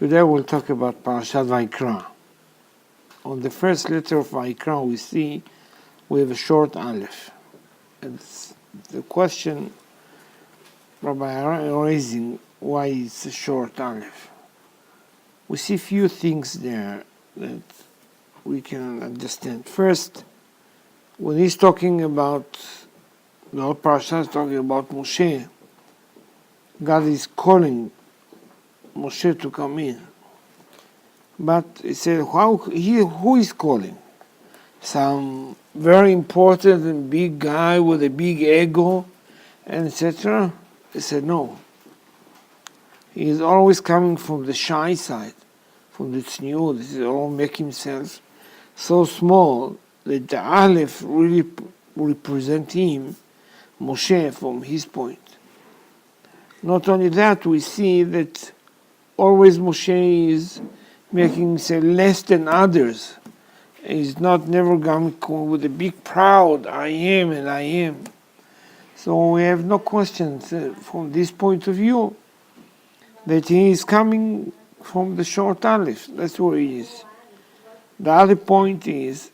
Today we'll talk about Parashat Vayikra. On the first letter of Vayikra we have a short Aleph. And the question Rabbi are raising, why it's a short Aleph? We see few things there that we can understand. First, when he's talking about, the whole Parashat is talking about Moshe, God is calling Moshe to come in. But he said, who is calling? Some very important and big guy with a big ego, and etc.? He said, no. He is always coming from the shy side, from the tzniut. This is all make himself so small that the Aleph really represent him, Moshe, from his point. Not only that, we see that always Moshe is making himself less than others. He's never going with a big proud, I am and I am. So we have no questions from this point of view that he is coming from the short Aleph. That's where he is. The other point is,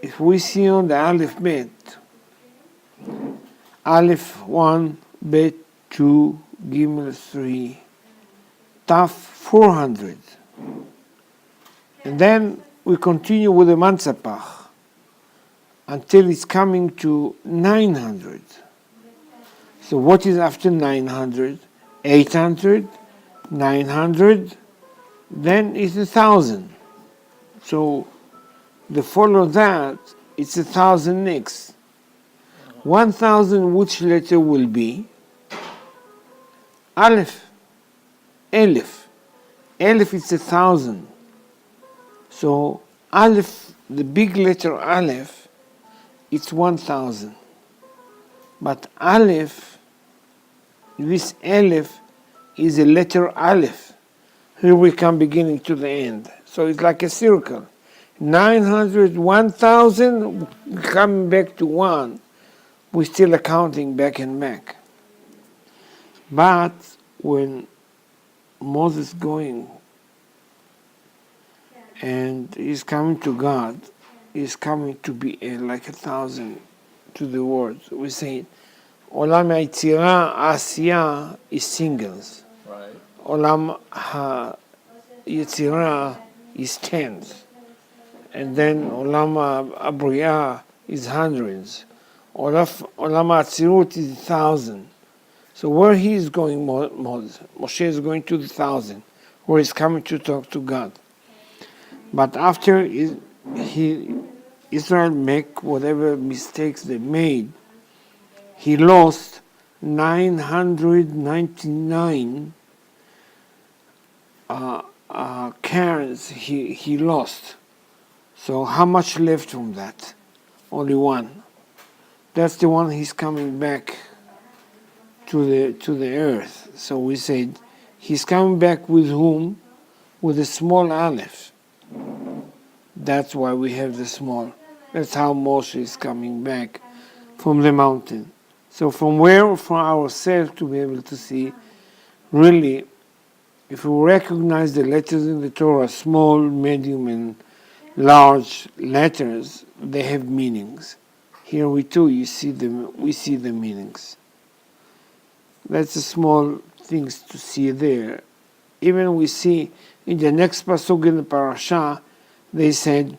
if we see on the Aleph Bet, Aleph 1, Bet 2, Gimel 3, Taf 400. And then we continue with the Mansapach until it's coming to 900. So what is after 900? 800, 900, then it's 1,000. So the follow that, it's 1,000 next. 1,000, which letter will be? Aleph. Aleph. Aleph is 1,000. So Aleph, the big letter Aleph, it's 1,000. But Aleph, this Aleph is a letter Aleph. Here we come beginning to the end. So it's like a circle. 900, 1,000, coming back to 1. We're still accounting back and back. But when Moses going and he's coming to God, he's coming to be like 1,000 to the world. We say, Olam HaYetzirah, Asiyah is singles. Right. Olam HaYetzirah is tens. And then Olam HaBriyah is hundreds. Olam HaAtzirut is 1,000. So where he is going, Moshe is going to the 1,000, where he's coming to talk to God. But after Israel make whatever mistakes they made, he lost 999 Karens he lost. So how much left from that? Only one. That's the one he's coming back to the earth. So we said he's coming back with whom? With a small Aleph. That's why we have the small. That's how Moshe is coming back from the mountain. So from where? From ourselves to be able to see, really, if we recognize the letters in the Torah, small, medium, and large letters, they have meanings. Here we see the meanings. That's the small things to see there. Even we see in the next pasuk in the parasha, they said,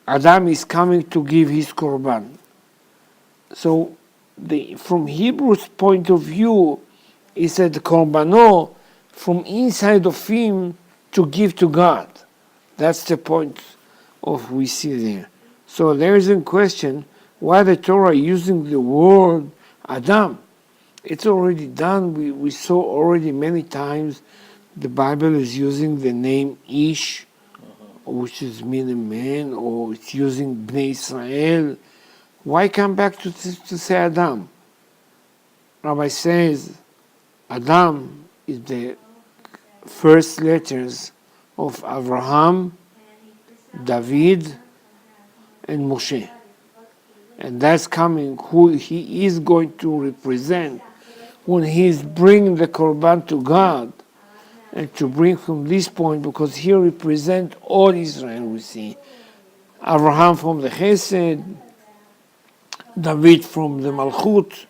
Adam is coming to give his korban. So from Hebrew's point of view, he said korbano from inside of him to give to God. That's the point of we see there. So there is a question, why the Torah using the word Adam? It's already done. We saw already many times the Bible is using the name Ish, which is mean a man, or it's using Bnei Israel. Why come back to say Adam? Rabbi says Adam is the first letters of Abraham, David, and Moshe. And that's coming, who he is going to represent when he's bringing the korban to God, and to bring from this point, because he represents all Israel, we see. Abraham from the Chesed, David from the Malchut,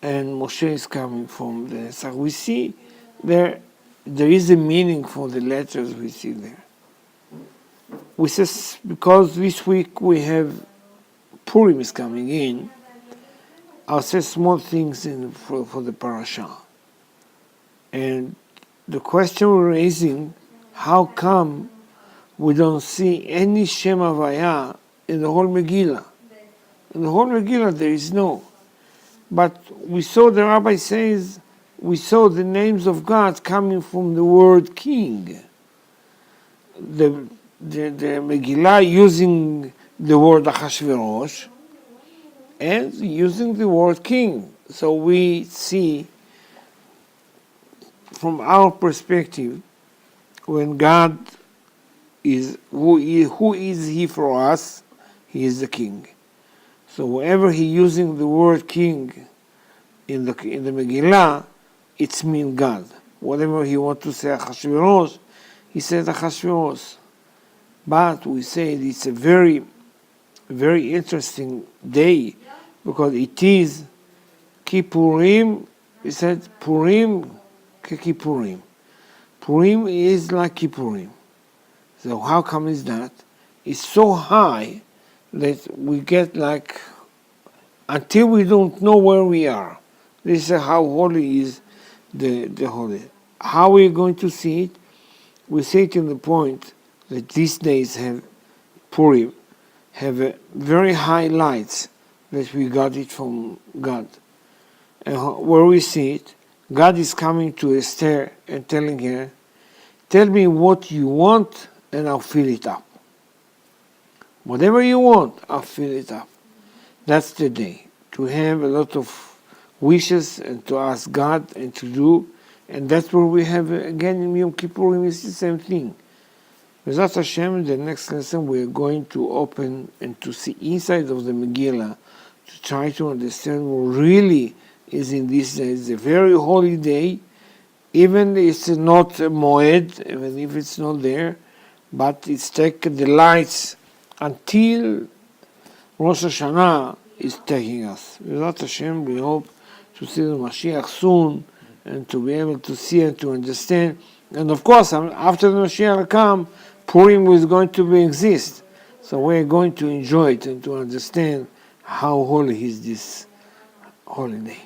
and Moshe is coming from the... So we see there is a meaning for the letters we see there. We say, because this week we have Purim is coming in, I'll say small things for the parasha. And the question we're raising, how come we don't see any Shem Havaya in the whole Megillah? In the whole Megillah there is no. But we saw the rabbi says, we saw the names of God coming from the word king. The Megillah using the word Achashverosh and using the word king. So we see from our perspective, when God is, who is he for us? He is the king. So whenever he using the word king in the Megillah, it's mean God. Whatever he want to say Achashverosh, he says Achashverosh. But we say it's a very, very interesting day, because it is Kippurim. We said Purim Kippurim. Purim is like Kippurim. So how come is that? It's so high that we get like, until we don't know where we are. This is how holy is the holy. How are we going to see it? We see it in the point that these days have Purim, have a very high lights that we got it from God. And where we see it, God is coming to Esther and telling her, tell me what you want and I'll fill it up. Whatever you want, I'll fill it up. That's the day, to have a lot of wishes and to ask God and to do. And that's where we have, again, in Yom Kippurim, it's the same thing. Without Hashem, the next lesson we're going to open and to see inside of the Megillah, to try to understand what really is in this day. It's a very holy day, even if it's not a Moed, even if it's not there, but it's taken the lights until Rosh Hashanah is taking us. Without Hashem, we hope to see the Mashiach soon and to be able to see and to understand. And of course, after the Mashiach come, Purim is going to exist. So we're going to enjoy it and to understand how holy is this holiday.